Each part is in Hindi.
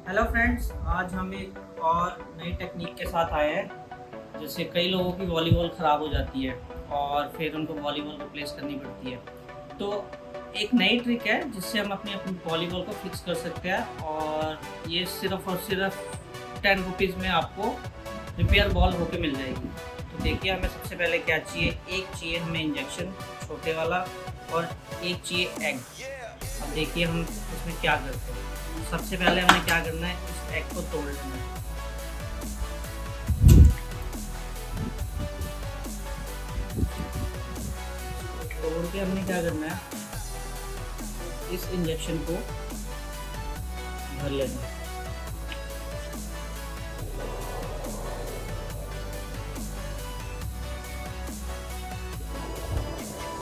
हेलो फ्रेंड्स, आज हम एक और नई टेक्निक के साथ आए हैं। जैसे कई लोगों की वॉलीबॉल ख़राब हो जाती है और फिर उनको वॉलीबॉल रिप्लेस करनी पड़ती है। तो एक नई ट्रिक है जिससे हम अपनी अपनी वॉलीबॉल को फिक्स कर सकते हैं, और ये सिर्फ़ और सिर्फ 10 रुपीज़ में आपको रिपेयर बॉल होके मिल जाएगी। तो देखिए, हमें सबसे पहले क्या चाहिए। एक चाहिए हमें इंजेक्शन छोटे वाला, और एक चाहिए एग। अब देखिए हम इसमें क्या करते हैं। सबसे पहले हमें क्या करना है, इस एग को तोड़ लेना है। तोड़ के हमने क्या करना है, इस इंजेक्शन को भर लेना है।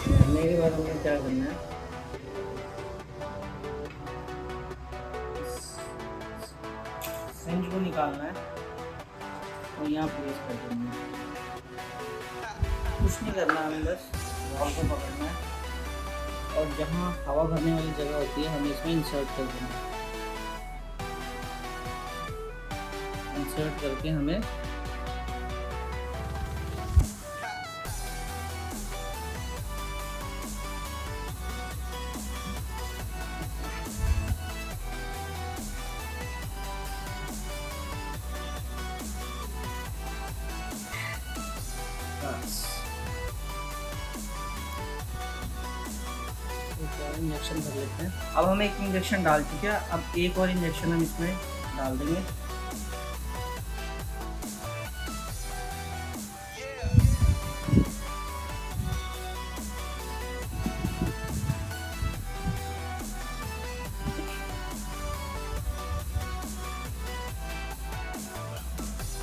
भरने के बाद हमें क्या करना है, सिरिंज को निकालना है और यहाँ प्लेस कर देना है। कुछ नहीं करना, हमें बस बॉल को पकड़ना है और जहाँ हवा भरने वाली जगह होती है हमें इसमें इंसर्ट कर देना है। इंसर्ट करके हमें एक और इंजेक्शन भर लेते हैं। अब हम एक इंजेक्शन डाल चुके हैं, अब एक और इंजेक्शन हम इसमें डाल देंगे।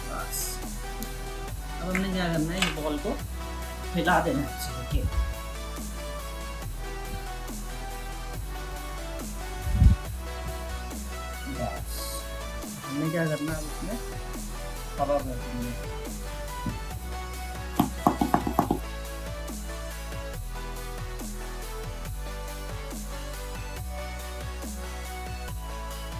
बस अब हमने क्या करना है, इस बॉल को हिला देना है अच्छे से। बस हमने क्या करना है, अब इसमें हवा भर देंगे।